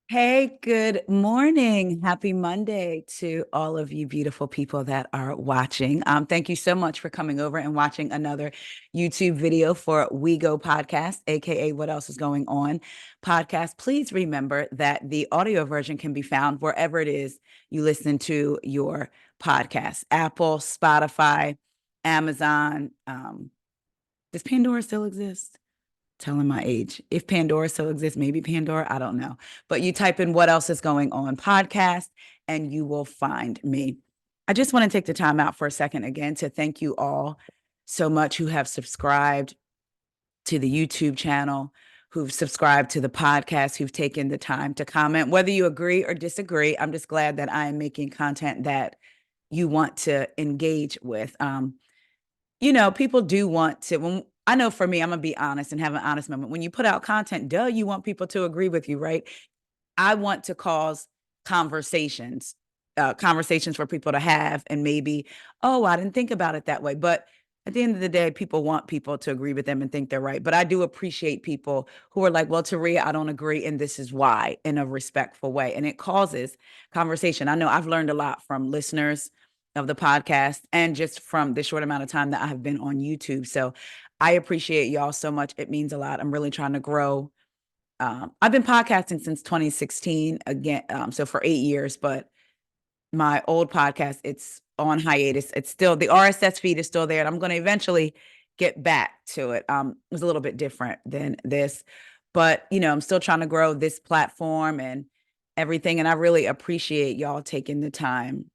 Hey, good morning. Happy Monday to all of you beautiful people that are watching. Thank you so much for coming over and watching another YouTube video for WEIGO podcast, aka What Else is Going On podcast. Please remember that the audio version can be found wherever it is you listen to your podcast: Apple, Spotify, Amazon. Does Pandora still exist? Telling my age. If Pandora still exists, maybe Pandora, I don't know. But you type in What Else is Going On podcast and you will find me. I just want to take the time out for a second again to thank you all so much who have subscribed to the YouTube channel, who've subscribed to the podcast, who've taken the time to comment. Whether you agree or disagree, I'm just glad that I am making content that you want to engage with. People do want to, when I know for me, I'm gonna be honest and have an honest moment. When you put out content, you want people to agree with you, right? I want to cause conversations, conversations for people to have, and maybe, oh, I didn't think about it that way. But at the end of the day, people want people to agree with them and think they're right. But I do appreciate people who are like, well, Taria, I don't agree, and this is why, in a respectful way. And it causes conversation. I know I've learned a lot from listeners of the podcast and just from the short amount of time that I have been on YouTube. So I appreciate y'all so much. It means a lot. I'm really trying to grow. I've been podcasting since 2016 again, so for 8 years, but my old podcast, it's on hiatus. It's still, the RSS feed is still there, and I'm going to eventually get back to it. It was a little bit different than this, but I'm still trying to grow this platform and everything. And I really appreciate y'all taking the time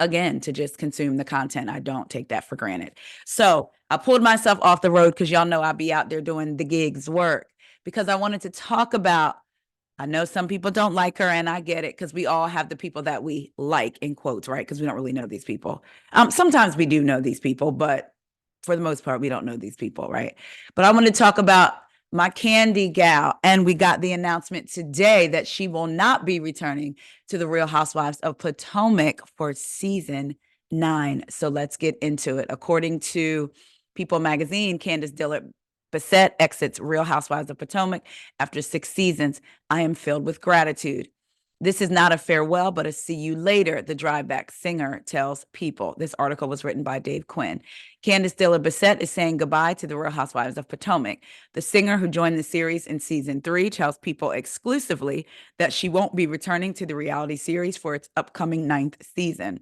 again to just consume the content. I don't take that for granted. So I pulled myself off the road because y'all know I'll be out there doing the gigs work because I wanted to talk about. I know some people don't like her, and I get it because we all have the people that we like in quotes, right? Because we don't really know these people. Sometimes we do know these people, but for the most part, we don't know these people, right? But I want to talk about my Candy gal, and we got the announcement today that she will not be returning to the Real Housewives of Potomac for season 9. So let's get into it. According to People Magazine, Candiace Dillard Basset exits Real Housewives of Potomac after 6 seasons. I am filled with gratitude. This is not a farewell, but a see you later, the Dryback singer tells People. This article was written by Dave Quinn. Candiace Dillard Basset is saying goodbye to the Real Housewives of Potomac. The singer who joined the series in season 3 tells People exclusively that she won't be returning to the reality series for its upcoming 9th season.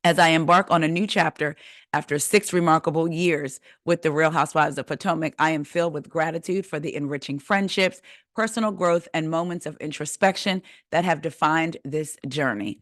As I embark on a new chapter after 6 remarkable years with the Real Housewives of Potomac, I am filled with gratitude for the enriching friendships, personal growth, and moments of introspection that have defined this journey.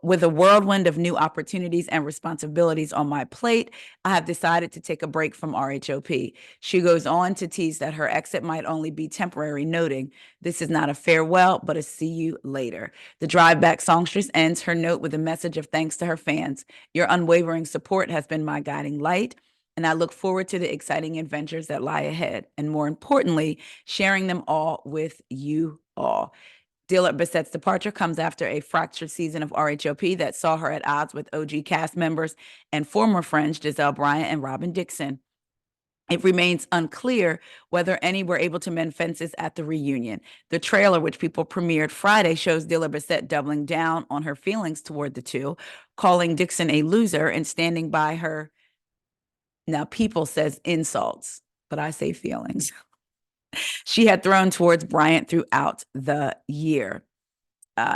With a whirlwind of new opportunities and responsibilities on my plate, I have decided to take a break from RHOP. She goes on to tease that her exit might only be temporary, noting, "This is not a farewell, but a see you later." The Drive Back songstress ends her note with a message of thanks to her fans. "Your unwavering support has been my guiding light, and I look forward to the exciting adventures that lie ahead, and more importantly, sharing them all with you all." Dillard Bassett's departure comes after a fractured season of RHOP that saw her at odds with OG cast members and former friends Giselle Bryant and Robin Dixon. It remains unclear whether any were able to mend fences at the reunion. The trailer, which People premiered Friday, shows Dillard Bassett doubling down on her feelings toward the two, calling Dixon a loser and standing by her. Now, People says insults, but I say feelings. She had thrown towards Bryant throughout the year.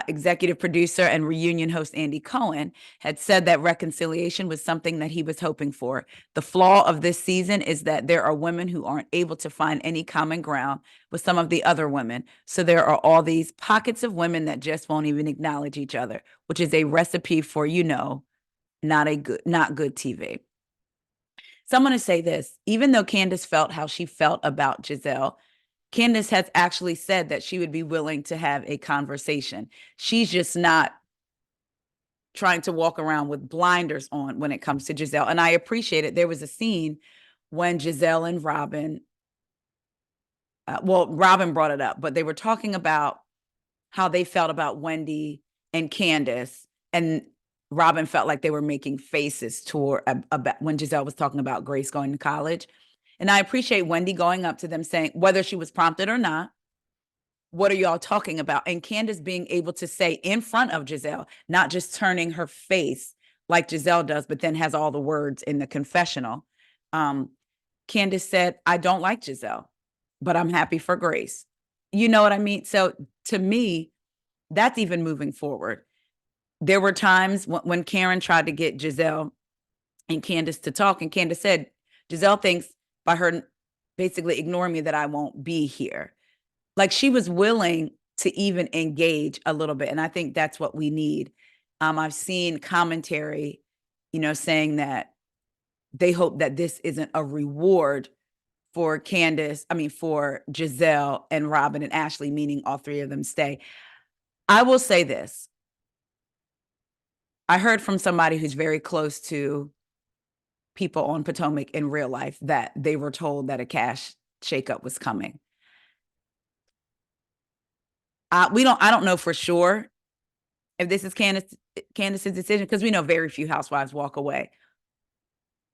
Executive producer and reunion host Andy Cohen had said that reconciliation was something that he was hoping for. The flaw of this season is that there are women who aren't able to find any common ground with some of the other women. So there are all these pockets of women that just won't even acknowledge each other, which is a recipe for, not good TV. So I'm going to say this, even though Candiace felt how she felt about Giselle, Candiace has actually said that she would be willing to have a conversation. She's just not trying to walk around with blinders on when it comes to Giselle. And I appreciate it. There was a scene when Giselle and Robin, Robin brought it up, but they were talking about how they felt about Wendy and Candiace. And Robin felt like they were making faces toward about when Giselle was talking about Grace going to college. And I appreciate Wendy going up to them saying, whether she was prompted or not, what are y'all talking about? And Candiace being able to say in front of Giselle, not just turning her face like Giselle does, but then has all the words in the confessional. Candiace said, I don't like Giselle, but I'm happy for Grace. You know what I mean? So to me, that's even moving forward. There were times when Karen tried to get Giselle and Candiace to talk, and Candiace said, Giselle thinks by her basically ignoring me that I won't be here. Like, she was willing to even engage a little bit. And I think that's what we need. I've seen commentary, saying that they hope that this isn't a reward for for Giselle and Robin and Ashley, meaning all three of them stay. I will say this. I heard from somebody who's very close to people on Potomac in real life that they were told that a cash shakeup was coming. I don't know for sure if this is Candiace's decision, because we know very few housewives walk away.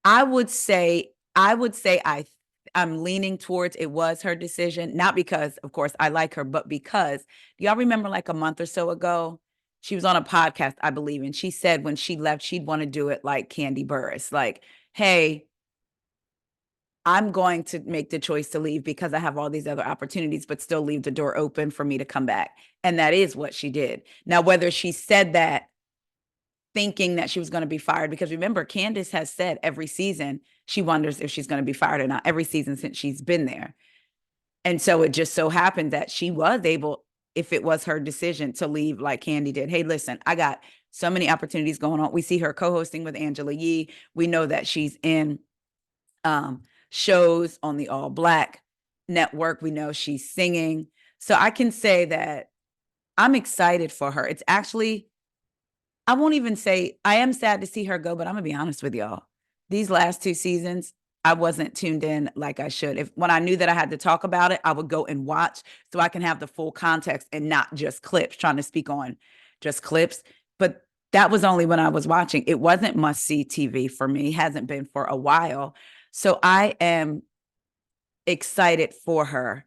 I would say I'm leaning towards it was her decision, not because, of course, I like her, but because, do y'all remember like a month or so ago, she was on a podcast, I believe, and she said when she left, she'd want to do it like Kandi Burruss, like, hey, I'm going to make the choice to leave because I have all these other opportunities, but still leave the door open for me to come back. And that is what she did. Now, whether she said that thinking that she was going to be fired, because remember, Candiace has said every season she wonders if she's going to be fired or not, every season since she's been there. And so it just so happened that she was able, if it was her decision, to leave like Kandi did. Hey, listen, I got so many opportunities going on. We see her co-hosting with Angela Yee. We know that she's in shows on the All Black network. We know she's singing. So I can say that I'm excited for her. It's actually, I won't even say I am sad to see her go, but I'm gonna be honest with y'all. These last 2 seasons, I wasn't tuned in like I should. When I knew that I had to talk about it, I would go and watch so I can have the full context and not just clips, trying to speak on just clips. But that was only when I was watching. It wasn't must-see TV for me, hasn't been for a while. So I am excited for her.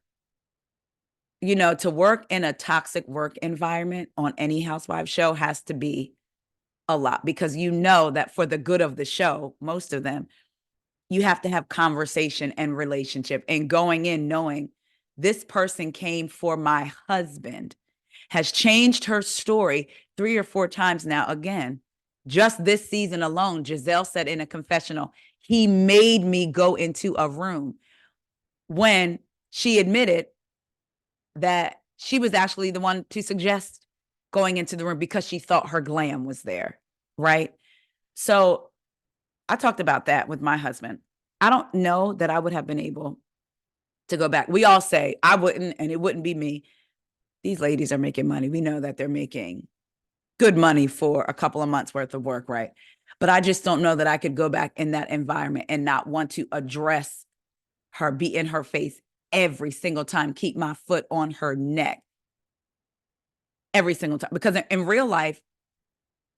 To work in a toxic work environment on any housewife show has to be a lot, because that for the good of the show, most of them, you have to have conversation and relationship, and going in knowing this person came for my husband, has changed her story 3 or 4 times now. Again, just this season alone, Giselle said in a confessional, he made me go into a room, when she admitted that she was actually the one to suggest going into the room because she thought her glam was there, right? So I talked about that with my husband. I don't know that I would have been able to go back. We all say I wouldn't, and it wouldn't be me. These ladies are making money. We know that they're making good money for a couple of months worth of work, right? But I just don't know that I could go back in that environment and not want to address her, be in her face every single time, keep my foot on her neck every single time. Because in real life,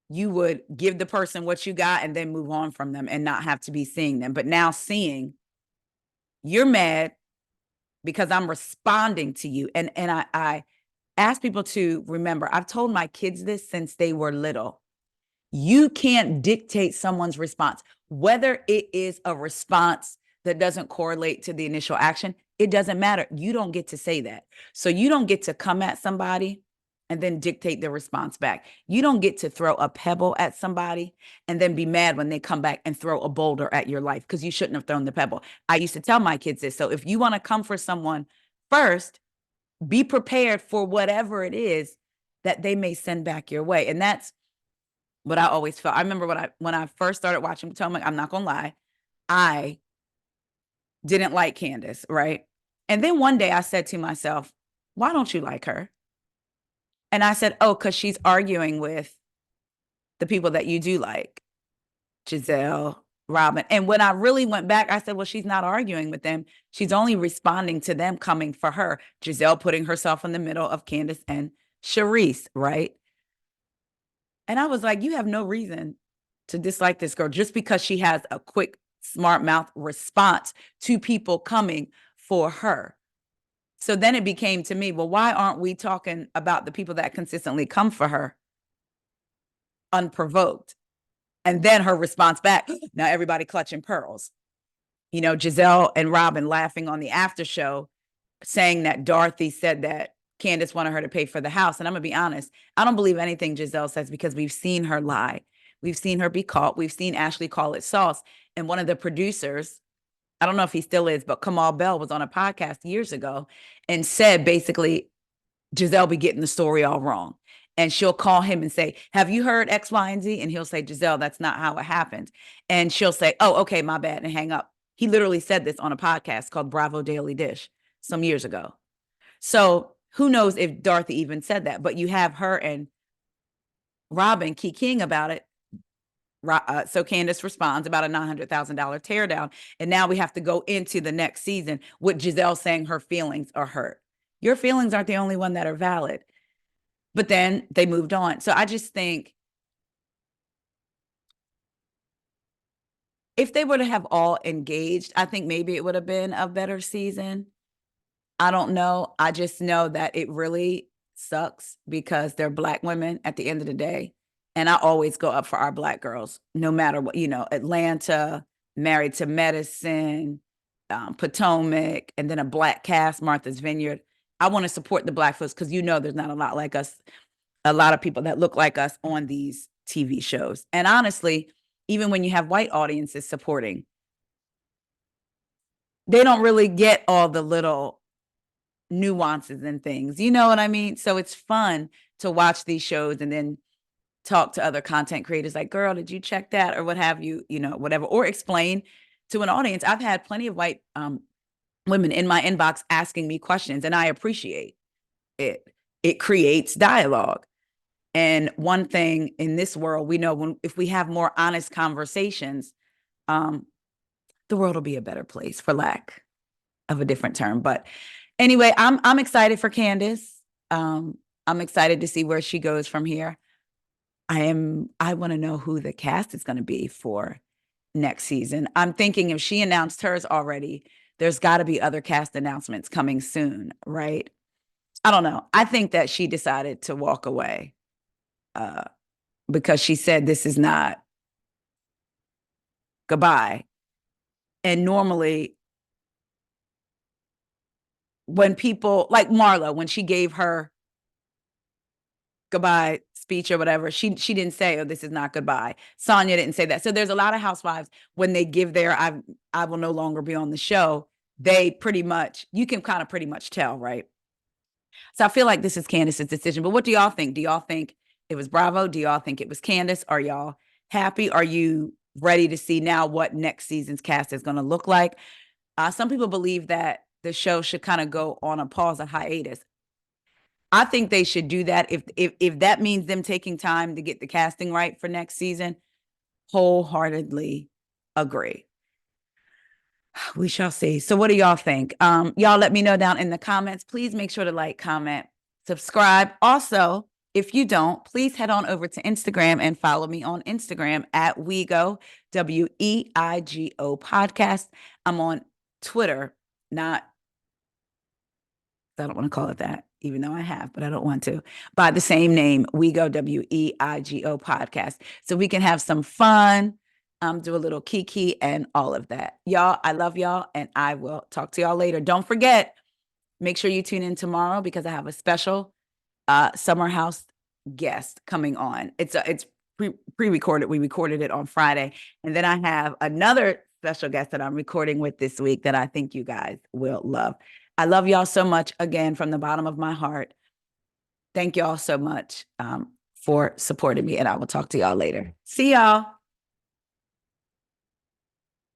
you would give the person what you got and then move on from them and not have to be seeing them. But now seeing, you're mad because I'm responding to you. And I ask people to remember, I've told my kids this since they were little. You can't dictate someone's response, whether it is a response that doesn't correlate to the initial action. It doesn't matter. You don't get to say that. So you don't get to come at somebody and then dictate the response back. You don't get to throw a pebble at somebody and then be mad when they come back and throw a boulder at your life, because you shouldn't have thrown the pebble. I used to tell my kids this. So if you want to come for someone first, be prepared for whatever it is that they may send back your way. And that's what I always felt. I remember when I first started watching Potomac, I'm not going to lie, I didn't like Candiace, right? And then one day I said to myself, why don't you like her? And I said, oh, because she's arguing with the people that you do like, Giselle, Robin. And when I really went back, I said, well, she's not arguing with them. She's only responding to them coming for her. Giselle putting herself in the middle of Candiace and Charisse, right? And I was like, you have no reason to dislike this girl just because she has a quick, smart mouth response to people coming for her. So then it became to me, well, why aren't we talking about the people that consistently come for her unprovoked? And then her response back, now everybody clutching pearls. You know, Giselle and Robin laughing on the after show, saying that Dorothy said that Candiace wanted her to pay for the house. And I'm going to be honest, I don't believe anything Giselle says because we've seen her lie. We've seen her be caught. We've seen Ashley call it sauce. And one of the producers, I don't know if he still is, but Kamal Bell was on a podcast years ago and said basically Giselle be getting the story all wrong. And she'll call him and say, have you heard X, Y, and Z? And he'll say, Giselle, that's not how it happened. And she'll say, oh, okay, my bad, and hang up. He literally said this on a podcast called Bravo Daily Dish some years ago. So who knows if Dorothy even said that, but you have her and Robin kikiing about it. So Candiace responds about a $900,000 teardown. And now we have to go into the next season with Giselle saying her feelings are hurt. Your feelings aren't the only one that are valid. But then they moved on. So I just think if they were to have all engaged, I think maybe it would have been a better season. I don't know. I just know that it really sucks because they're Black women at the end of the day. And I always go up for our Black girls, no matter what, you know, Atlanta, Married to Medicine, Potomac, and then a Black cast, Martha's Vineyard. I want to support the Black folks because, you know, there's not a lot like us, a lot of people that look like us on these TV shows. And honestly, even when you have white audiences supporting, they don't really get all the little nuances and things. You know what I mean? So it's fun to watch these shows and then talk to other content creators like, girl, did you check that? Or what have you, you know, whatever, or explain to an audience. I've had plenty of white women in my inbox asking me questions, and I appreciate it. It creates dialogue. And one thing in this world, we know if we have more honest conversations, the world will be a better place, for lack of a different term. But anyway, I'm excited for Candiace. I'm excited to see where she goes from here. I want to know who the cast is going to be for next season. I'm thinking if she announced hers already, there's got to be other cast announcements coming soon, right? I don't know. I think that she decided to walk away because she said this is not goodbye. And normally when people like Marla, when she gave her goodbye speech or whatever, she didn't say, oh, this is not goodbye. Sonia didn't say that. So there's a lot of housewives when they give their I will no longer be on the show, they pretty much, you can kind of pretty much tell, right? So I feel like this is Candiace's decision. But what do y'all think? Do y'all think it was Bravo? Do y'all think it was Candiace? Are y'all happy? Are you ready to see now what next season's cast is going to look like? Some people believe that the show should kind of go on a pause, a hiatus. I think they should do that if that means them taking time to get the casting right for next season. Wholeheartedly agree. We shall see. So what do y'all think? Y'all let me know down in the comments. Please make sure to like, comment, subscribe. Also, if you don't, please head on over to Instagram and follow me on Instagram at WEIGO, WEIGO podcast. I'm on Twitter, I don't want to call it that, even though I have, but I don't want to, by the same name, WEIGO, WEIGO podcast. So we can have some fun, do a little kiki and all of that. Y'all, I love y'all, and I will talk to y'all later. Don't forget, make sure you tune in tomorrow because I have a special Summer House guest coming on. It's pre-recorded. We recorded it on Friday. And then I have another special guest that I'm recording with this week that I think you guys will love. I love y'all so much, again, from the bottom of my heart. Thank y'all so much for supporting me, and I will talk to y'all later. See y'all.